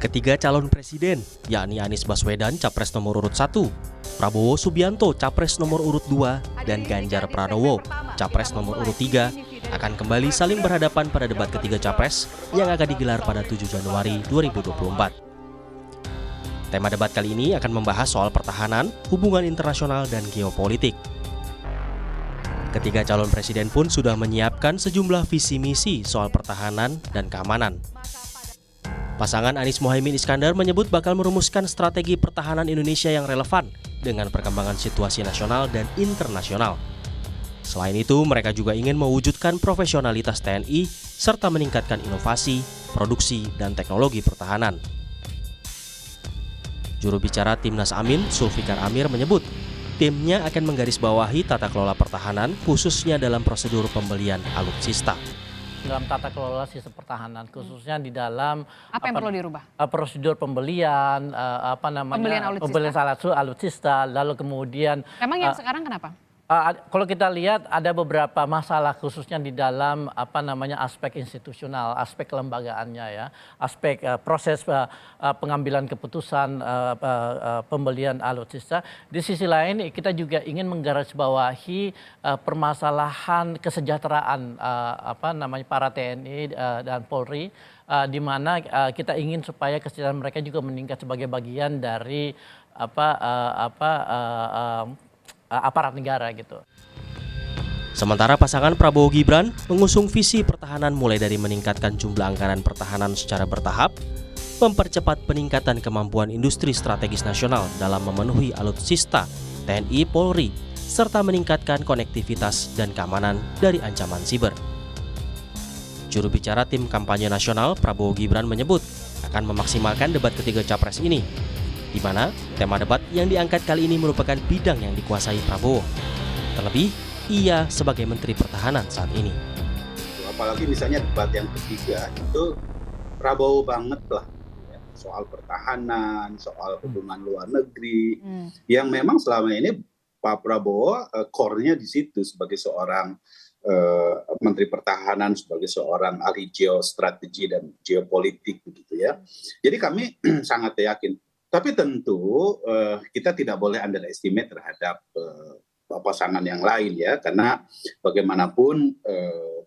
Ketiga calon presiden, yakni Anies Baswedan capres nomor urut 1, Prabowo Subianto capres nomor urut 2, dan Ganjar Pranowo capres nomor urut 3 akan kembali saling berhadapan pada debat ketiga capres yang akan digelar pada 7 Januari 2024. Tema debat kali ini akan membahas soal pertahanan, hubungan internasional, dan geopolitik. Ketiga calon presiden pun sudah menyiapkan sejumlah visi misi soal pertahanan dan keamanan. Pasangan Anies Mohaimin Iskandar menyebut bakal merumuskan strategi pertahanan Indonesia yang relevan dengan perkembangan situasi nasional dan internasional. Selain itu, mereka juga ingin mewujudkan profesionalitas TNI serta meningkatkan inovasi, produksi, dan teknologi pertahanan. Juru bicara Timnas Amin, Zulfikar Amir menyebut, timnya akan menggarisbawahi tata kelola pertahanan khususnya dalam prosedur pembelian alutsista. Dalam tata kelola sistem pertahanan, khususnya di dalam apa yang perlu dirubah? Prosedur pembelian, pembelian alutsista, lalu kemudian. Memang yang sekarang kenapa? Kalau kita lihat ada beberapa masalah khususnya di dalam aspek institusional, aspek kelembagaannya ya, aspek proses pengambilan keputusan pembelian alutsista. Di sisi lain kita juga ingin menggarisbawahi permasalahan kesejahteraan para TNI dan Polri, di mana kita ingin supaya kesejahteraan mereka juga meningkat sebagai bagian dari aparat negara gitu. Sementara pasangan Prabowo Gibran mengusung visi pertahanan mulai dari meningkatkan jumlah anggaran pertahanan secara bertahap, mempercepat peningkatan kemampuan industri strategis nasional dalam memenuhi alutsista TNI Polri, serta meningkatkan konektivitas dan keamanan dari ancaman siber. Juru bicara tim kampanye nasional Prabowo Gibran menyebut akan memaksimalkan debat ketiga capres ini, di mana tema debat yang diangkat kali ini merupakan bidang yang dikuasai Prabowo. Terlebih, ia sebagai Menteri Pertahanan saat ini. Apalagi misalnya debat yang ketiga itu Prabowo banget lah, soal pertahanan, soal hubungan luar negeri, yang memang selama ini Pak Prabowo core-nya di situ sebagai seorang Menteri Pertahanan, sebagai seorang ahli geostrategi dan geopolitik begitu ya. Jadi kami sangat yakin. Tapi tentu kita tidak boleh underestimate terhadap pasangan yang lain ya, karena bagaimanapun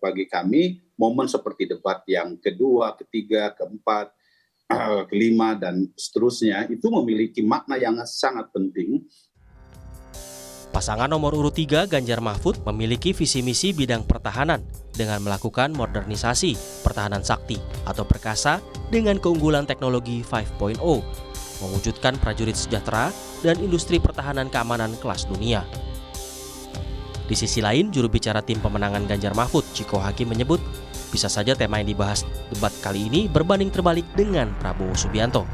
bagi kami momen seperti debat yang kedua, ketiga, keempat, kelima dan seterusnya itu memiliki makna yang sangat penting. Pasangan nomor urut 3 Ganjar Mahfud memiliki visi misi bidang pertahanan dengan melakukan modernisasi pertahanan sakti atau perkasa dengan keunggulan teknologi 5.0, mewujudkan prajurit sejahtera dan industri pertahanan keamanan kelas dunia. Di sisi lain, juru bicara tim pemenangan Ganjar Mahfud, Ciko Hakim menyebut, bisa saja tema yang dibahas debat kali ini berbanding terbalik dengan Prabowo Subianto.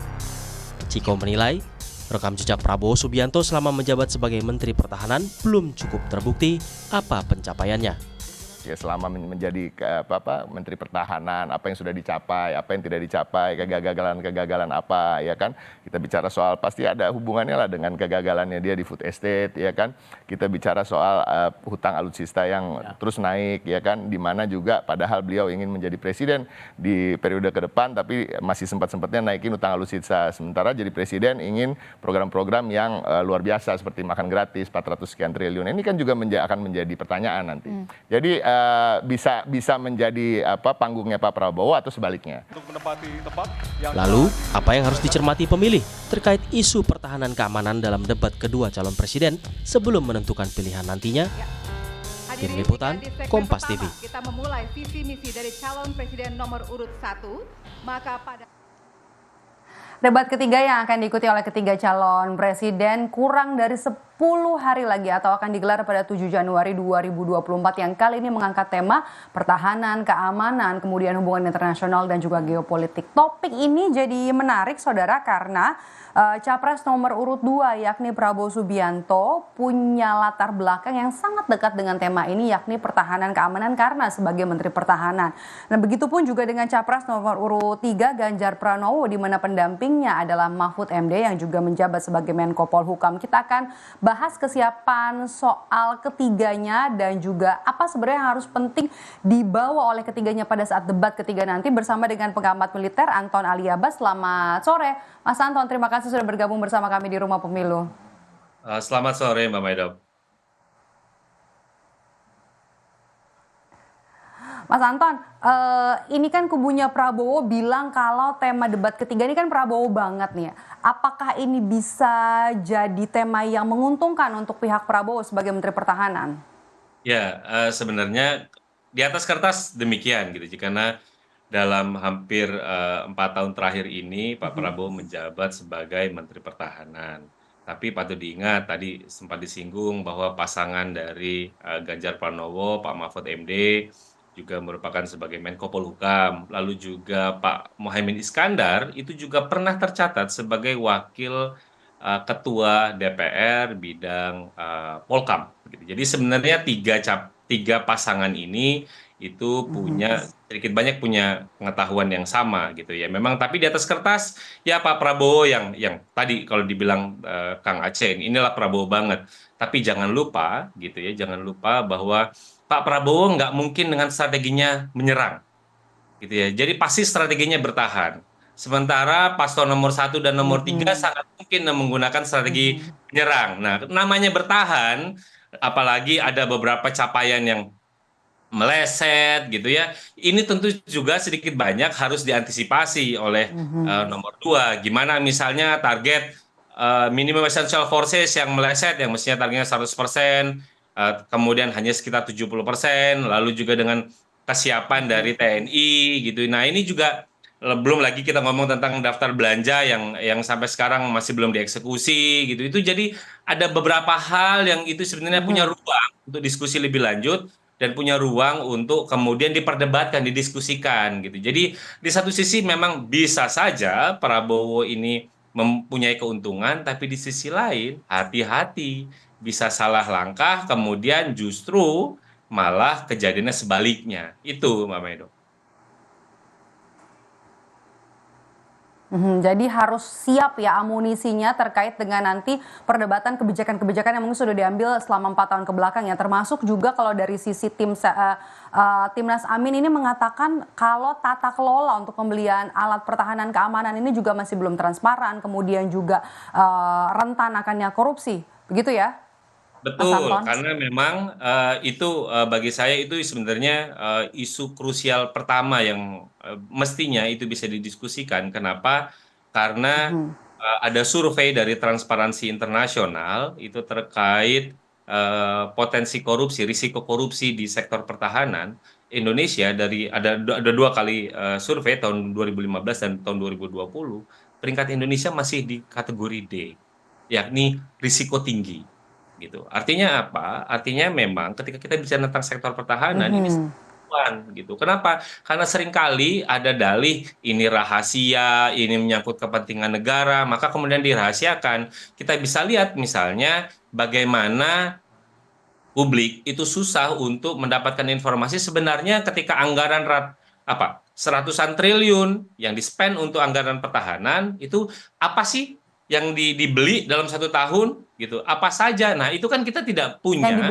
Ciko menilai, rekam jejak Prabowo Subianto selama menjabat sebagai Menteri Pertahanan belum cukup terbukti apa pencapaiannya. Ya, selama menjadi Menteri Pertahanan, apa yang sudah dicapai, apa yang tidak dicapai, kegagalan apa, ya kan? Kita bicara soal pasti ada hubungannya lah dengan kegagalannya dia di food estate, ya kan? Kita bicara soal hutang alutsista yang terus naik, ya kan? Di mana juga padahal beliau ingin menjadi presiden di periode ke depan, tapi masih sempat-sempatnya naikin hutang alutsista. Sementara jadi presiden ingin program-program yang luar biasa seperti makan gratis 400 sekian triliun. Ini kan juga akan menjadi pertanyaan nanti. Jadi bisa menjadi panggungnya Pak Prabowo atau sebaliknya. Lalu, apa yang harus dicermati pemilih terkait isu pertahanan keamanan dalam debat kedua calon presiden sebelum menentukan pilihan nantinya? Tim Liputan, Kompas TV. Kita memulai visi misi dari calon presiden nomor urut 1, maka pada Debat ketiga yang akan diikuti oleh ketiga calon presiden kurang dari 10 hari lagi atau akan digelar pada 7 Januari 2024 yang kali ini mengangkat tema pertahanan, keamanan, kemudian hubungan internasional dan juga geopolitik. Topik ini jadi menarik saudara karena Capres nomor urut 2 yakni Prabowo Subianto punya latar belakang yang sangat dekat dengan tema ini yakni pertahanan keamanan karena sebagai Menteri Pertahanan. Nah begitupun juga dengan Capres nomor urut 3 Ganjar Pranowo di mana pendampingnya adalah Mahfud MD yang juga menjabat sebagai Menko Polhukam. Kita akan bahas bahas kesiapan soal ketiganya dan juga apa sebenarnya yang harus penting dibawa oleh ketiganya pada saat debat ketiga nanti bersama dengan pengamat militer Anton Aliabas. Selamat sore, Mas Anton. Terima kasih sudah bergabung bersama kami di Rumah Pemilu. Selamat sore Mbak Maida. Mas Anton, ini kan kubunya Prabowo bilang kalau tema debat ketiga ini kan Prabowo banget nih. Apakah ini bisa jadi tema yang menguntungkan untuk pihak Prabowo sebagai Menteri Pertahanan? Ya, sebenarnya di atas kertas demikian gitu, karena dalam hampir 4 tahun terakhir ini Pak Prabowo menjabat sebagai Menteri Pertahanan. Tapi patut diingat tadi sempat disinggung bahwa pasangan dari Ganjar Pranowo, Pak Mahfud MD, juga merupakan sebagai Menko Polhukam, lalu juga Pak Muhaimin Iskandar itu juga pernah tercatat sebagai wakil ketua DPR bidang Polkam. Jadi sebenarnya tiga pasangan ini itu punya sedikit banyak punya pengetahuan yang sama gitu ya. Memang tapi di atas kertas ya Pak Prabowo yang tadi kalau dibilang Kang Aceh inilah Prabowo banget. Tapi jangan lupa gitu ya, jangan lupa bahwa Pak Prabowo nggak mungkin dengan strateginya menyerang, gitu ya. Jadi pasti strateginya bertahan. Sementara paslon nomor 1 dan nomor 3 sangat mungkin menggunakan strategi menyerang. Nah, namanya bertahan, apalagi ada beberapa capaian yang meleset, gitu ya. Ini tentu juga sedikit banyak harus diantisipasi oleh nomor 2. Gimana misalnya target minimum essential forces yang meleset, yang mestinya targetnya 100%, kemudian hanya sekitar 70%, lalu juga dengan kesiapan dari TNI gitu. Nah, ini juga belum lagi kita ngomong tentang daftar belanja yang sampai sekarang masih belum dieksekusi gitu. Itu jadi ada beberapa hal yang itu sebenarnya punya ruang untuk diskusi lebih lanjut dan punya ruang untuk kemudian diperdebatkan, didiskusikan gitu. Jadi di satu sisi memang bisa saja Prabowo ini mempunyai keuntungan, tapi di sisi lain hati-hati bisa salah langkah, kemudian justru malah kejadiannya sebaliknya. Itu, Mbak Maido. Jadi harus siap ya amunisinya terkait dengan nanti perdebatan kebijakan-kebijakan yang mungkin sudah diambil selama 4 tahun kebelakang ya. Termasuk juga kalau dari sisi Timnas Amin ini mengatakan kalau tata kelola untuk pembelian alat pertahanan keamanan ini juga masih belum transparan, kemudian juga rentan akannya korupsi, begitu ya? Betul, karena memang itu bagi saya itu sebenarnya isu krusial pertama yang mestinya itu bisa didiskusikan. Kenapa? Karena ada survei dari Transparansi Internasional itu terkait potensi korupsi, risiko korupsi di sektor pertahanan Indonesia dari ada 2 kali survei tahun 2015 dan tahun 2020, peringkat Indonesia masih di kategori D, yakni risiko tinggi. Gitu. Artinya apa? Artinya memang ketika kita bicara tentang sektor pertahanan ini gitu. Kenapa? Karena seringkali ada dalih ini rahasia, ini menyangkut kepentingan negara, maka kemudian dirahasiakan. Kita bisa lihat misalnya bagaimana publik itu susah untuk mendapatkan informasi sebenarnya ketika anggaran seratusan triliun yang di-spend untuk anggaran pertahanan itu apa sih yang dibeli dalam 1 tahun gitu, apa saja. Nah, itu kan kita tidak punya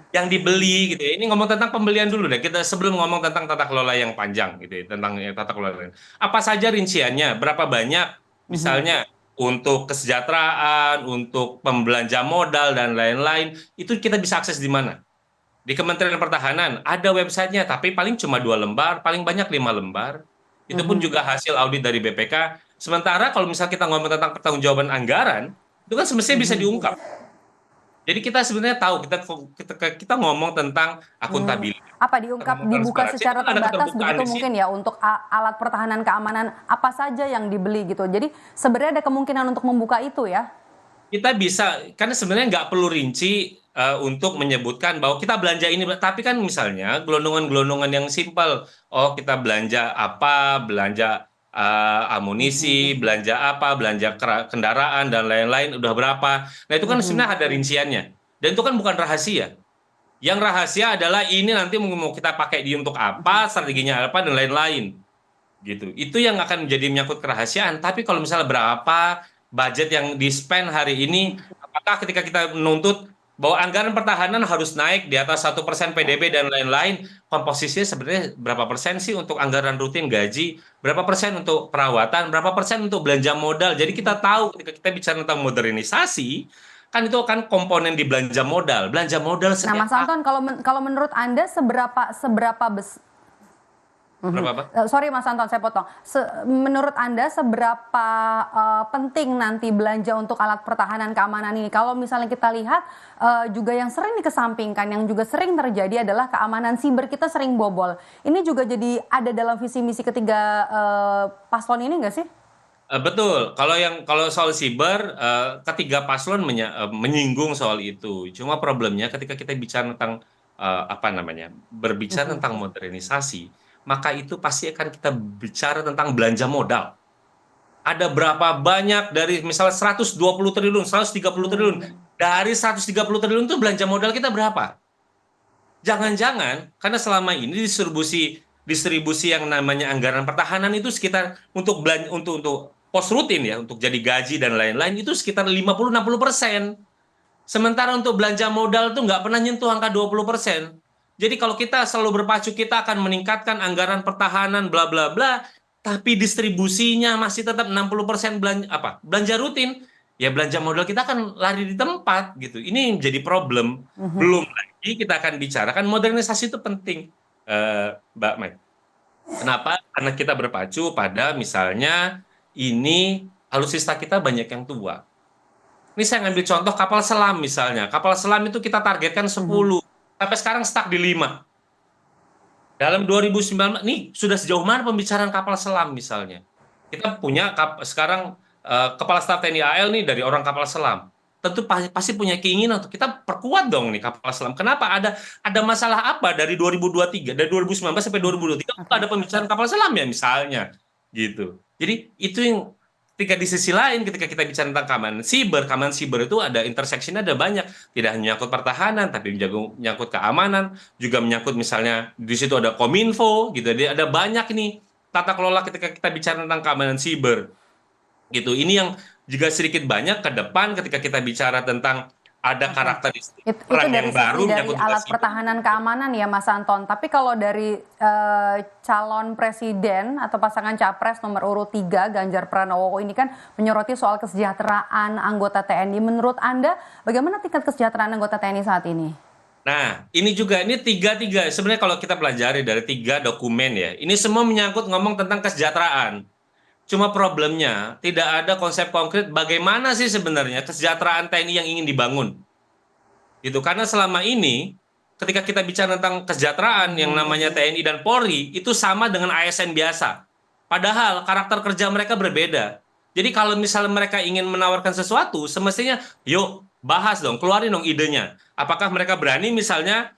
yang dibeli gitu ya. Ini ngomong tentang pembelian dulu deh, kita sebelum ngomong tentang tata kelola yang panjang gitu ya, tentang tata kelola apa saja rinciannya, berapa banyak misalnya untuk kesejahteraan, untuk pembelanja modal dan lain-lain, itu kita bisa akses di mana? Di Kementerian Pertahanan ada websitenya, tapi paling cuma 2 lembar, paling banyak 5 lembar. Itu pun juga hasil audit dari BPK. Sementara kalau misal kita ngomong tentang pertanggungjawaban anggaran, itu kan semestinya bisa diungkap. Jadi kita sebenarnya tahu, kita ngomong tentang akuntabilitas. Apa diungkap, dibuka secara terbatas begitu mungkin ya untuk alat pertahanan keamanan apa saja yang dibeli gitu. Jadi sebenarnya ada kemungkinan untuk membuka itu ya? Kita bisa, karena sebenarnya nggak perlu rinci untuk menyebutkan bahwa kita belanja ini, tapi kan misalnya gelondongan-gelondongan yang simpel, oh kita belanja apa, belanja amunisi, belanja apa, belanja kendaraan dan lain-lain udah berapa. Nah itu kan sebenarnya ada rinciannya, dan itu kan bukan rahasia. Yang rahasia adalah ini nanti mau kita pakai di untuk apa, strateginya apa dan lain-lain. Gitu. Itu yang akan menjadi menyangkut kerahasiaan. Tapi kalau misalnya berapa budget yang di-spend hari ini, apakah ketika kita menuntut bahwa anggaran pertahanan harus naik di atas 1% PDB dan lain-lain, komposisinya sebenarnya berapa persen sih untuk anggaran rutin gaji, berapa persen untuk perawatan, berapa persen untuk belanja modal. Jadi kita tahu ketika kita bicara tentang modernisasi, kan itu kan komponen di belanja modal. Belanja modal Nah, setiap Mas Anton, kalau menurut Anda berapa, Pak? Sorry Mas Anton, saya potong. Menurut Anda seberapa penting nanti belanja untuk alat pertahanan keamanan ini? Kalau misalnya kita lihat juga yang sering dikesampingkan, yang juga sering terjadi adalah keamanan siber kita sering bobol. Ini juga jadi ada dalam visi misi ketiga paslon ini nggak sih? Betul. Kalau soal siber, ketiga paslon menyinggung soal itu. Cuma problemnya ketika kita bicara tentang berbicara tentang modernisasi, maka itu pasti akan kita bicara tentang belanja modal. Ada berapa banyak dari misalnya 120 triliun, 130 triliun. Dari 130 triliun itu belanja modal kita berapa? Jangan-jangan karena selama ini distribusi yang namanya anggaran pertahanan itu sekitar untuk pos rutin ya, untuk jadi gaji dan lain-lain itu sekitar 50-60%. Sementara untuk belanja modal tuh nggak pernah nyentuh angka 20%. Jadi kalau kita selalu berpacu kita akan meningkatkan anggaran pertahanan bla bla bla, tapi distribusinya masih tetap 60% belanja rutin, ya belanja modal kita akan lari di tempat gitu. Ini menjadi problem. Belum lagi kita akan bicarakan modernisasi itu penting, Mbak Mai. Kenapa? Karena kita berpacu pada misalnya ini alutsista kita banyak yang tua. Ini saya ngambil contoh kapal selam misalnya. Kapal selam itu kita targetkan 10. Sampai sekarang stuck di 5. Dalam 2019, nih sudah sejauh mana pembicaraan kapal selam misalnya. Kita punya sekarang Kepala Staf TNI AL nih dari orang kapal selam. Tentu pasti punya keinginan untuk kita perkuat dong nih kapal selam. Kenapa ada masalah apa dari 2023, dari 2019 sampai 2023 ada pembicaraan kapal selam ya misalnya gitu. Jadi itu yang ketika di sisi lain ketika kita bicara tentang keamanan siber itu ada interseksinya ada banyak, tidak hanya menyangkut pertahanan tapi menyangkut keamanan, juga menyangkut misalnya di situ ada Kominfo gitu. Jadi ada banyak nih tata kelola ketika kita bicara tentang keamanan siber gitu. Ini yang juga sedikit banyak ke depan ketika kita bicara tentang ada karakteristik Itu perang dari yang baru sisi dari menyangkut alat siber. pertahanan keamanan ya Mas Anton. Tapi kalau dari calon presiden atau pasangan capres nomor urut 3 Ganjar Pranowo ini kan menyoroti soal kesejahteraan anggota TNI. Menurut Anda bagaimana tingkat kesejahteraan anggota TNI saat ini? Nah, ini juga ini tiga sebenarnya kalau kita pelajari dari 3 dokumen ya, ini semua menyangkut ngomong tentang kesejahteraan. Cuma problemnya tidak ada konsep konkret bagaimana sih sebenarnya kesejahteraan TNI yang ingin dibangun. Gitu. Karena selama ini ketika kita bicara tentang kesejahteraan yang namanya TNI dan Polri itu sama dengan ASN biasa. Padahal karakter kerja mereka berbeda. Jadi kalau misalnya mereka ingin menawarkan sesuatu, semestinya yuk bahas dong, keluarin dong idenya. Apakah mereka berani misalnya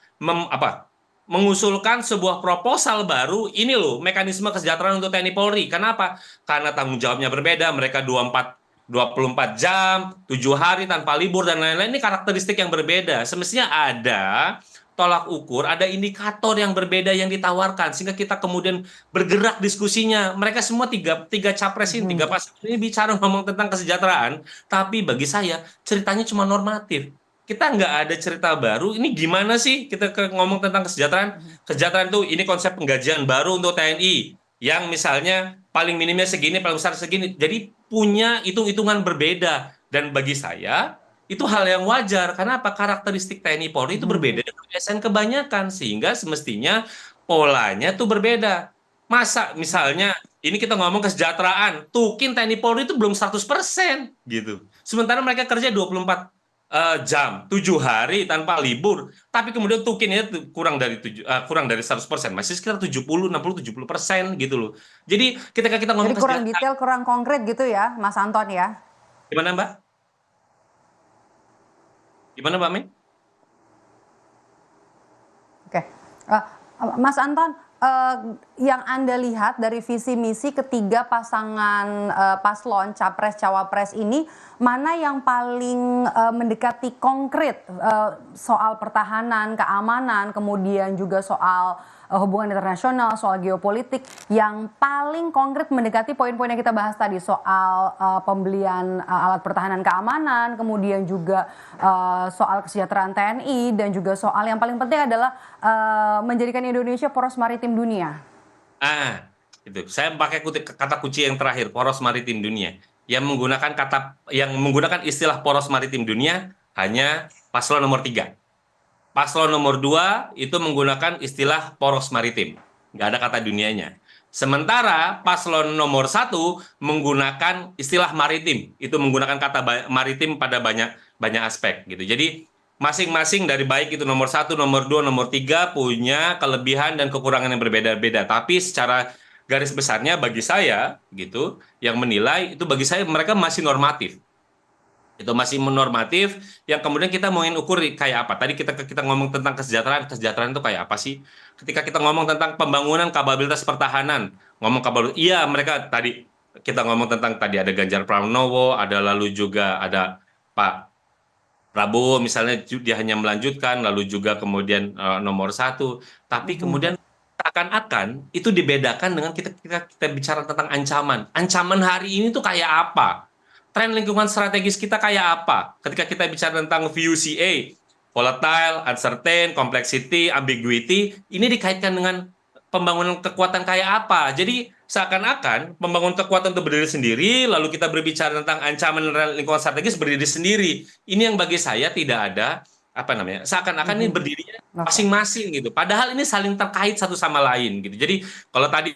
mengusulkan sebuah proposal baru, ini loh mekanisme kesejahteraan untuk TNI Polri. Kenapa? Karena tanggung jawabnya berbeda, mereka 24 jam, 7 hari tanpa libur dan lain-lain. Ini karakteristik yang berbeda. Semestinya ada tolak ukur, ada indikator yang berbeda yang ditawarkan sehingga kita kemudian bergerak diskusinya. Mereka semua tiga capres ini, 3 pasangan ini bicara ngomong tentang kesejahteraan, tapi bagi saya ceritanya cuma normatif. Kita nggak ada cerita baru. Ini gimana sih kita ngomong tentang kesejahteraan? Kesejahteraan itu ini konsep penggajian baru untuk TNI yang misalnya paling minimnya segini, paling besar segini. Jadi punya hitung-hitungan berbeda. Dan bagi saya itu hal yang wajar. Karena apa? Karakteristik TNI Polri itu berbeda dengan ASN kebanyakan. Sehingga semestinya polanya itu berbeda. Masa misalnya ini kita ngomong kesejahteraan, tukin TNI Polri itu belum 100% gitu. Sementara mereka kerja 24 jam, 7 hari tanpa libur, tapi kemudian tukinnya kurang dari 100%, masih sekitar 70, 60, 70% gitu loh. Jadi ketika kita ngomong Jadi kurang detail, kurang konkret gitu ya, Mas Anton ya? Gimana Mbak? Gimana Mbak Mei? Oke, Mas Anton, yang Anda lihat dari visi misi ketiga pasangan paslon capres cawapres ini mana yang paling mendekati konkret soal pertahanan, keamanan, kemudian juga soal hubungan internasional, soal geopolitik yang paling konkret mendekati poin-poin yang kita bahas tadi soal pembelian alat pertahanan keamanan, kemudian juga soal kesejahteraan TNI dan juga soal yang paling penting adalah menjadikan Indonesia poros maritim dunia. Itu saya pakai kata kunci yang terakhir, poros maritim dunia. Yang menggunakan istilah poros maritim dunia hanya paslon nomor 3. Paslon nomor 2 itu menggunakan istilah poros maritim, nggak ada kata dunianya. Sementara paslon nomor 1 menggunakan istilah maritim, itu menggunakan kata maritim pada banyak aspek gitu. Jadi masing-masing dari baik itu nomor 1, nomor 2, nomor 3 punya kelebihan dan kekurangan yang berbeda-beda. Tapi secara garis besarnya bagi saya gitu, yang menilai itu bagi saya mereka masih normatif. Itu masih normatif yang kemudian kita mau ukur kayak apa. Tadi kita ngomong tentang kesejahteraan itu kayak apa sih? Ketika kita ngomong tentang pembangunan kapabilitas pertahanan, iya mereka tadi kita ngomong tentang tadi ada Ganjar Pranowo, ada lalu juga ada Pak Prabowo misalnya dia hanya melanjutkan, lalu juga kemudian nomor 1, tapi kemudian seakan-akan itu dibedakan dengan kita bicara tentang ancaman. Ancaman hari ini tuh kayak apa? Tren lingkungan strategis kita kayak apa? Ketika kita bicara tentang VUCA, volatile, uncertain, complexity, ambiguity, ini dikaitkan dengan pembangunan kekuatan kayak apa? Jadi seakan-akan pembangunan kekuatan itu berdiri sendiri, lalu kita berbicara tentang ancaman lingkungan strategis berdiri sendiri. Ini yang bagi saya tidak ada seakan-akan ini berdirinya masing-masing gitu. Padahal ini saling terkait satu sama lain gitu. Jadi kalau tadi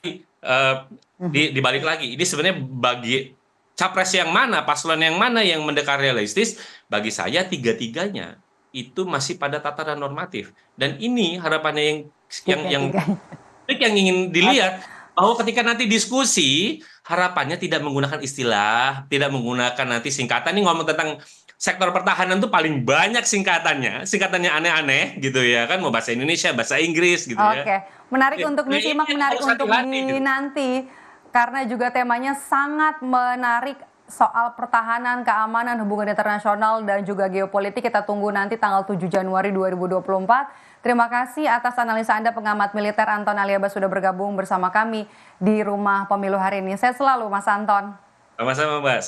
dibalik lagi, ini sebenarnya bagi capres yang mana, paslon yang mana yang mendekat realistis, bagi saya tiga-tiganya itu masih pada tataran normatif. Dan ini harapannya yang ingin dilihat bahwa ketika nanti diskusi, harapannya tidak menggunakan istilah, tidak menggunakan nanti singkatan. Ini ngomong tentang sektor pertahanan tuh paling banyak singkatannya aneh-aneh gitu ya kan, mau bahasa Indonesia, bahasa Inggris gitu ya. Oke, menarik untuk disimak, menarik untuk dinanti. Karena juga temanya sangat menarik soal pertahanan, keamanan, hubungan internasional, dan juga geopolitik. Kita tunggu nanti tanggal 7 Januari 2024. Terima kasih atas analisa Anda, pengamat militer Anton Aliaba, sudah bergabung bersama kami di Rumah Pemilu hari ini. Sehat selalu Mas Anton. Sama-sama Mbak.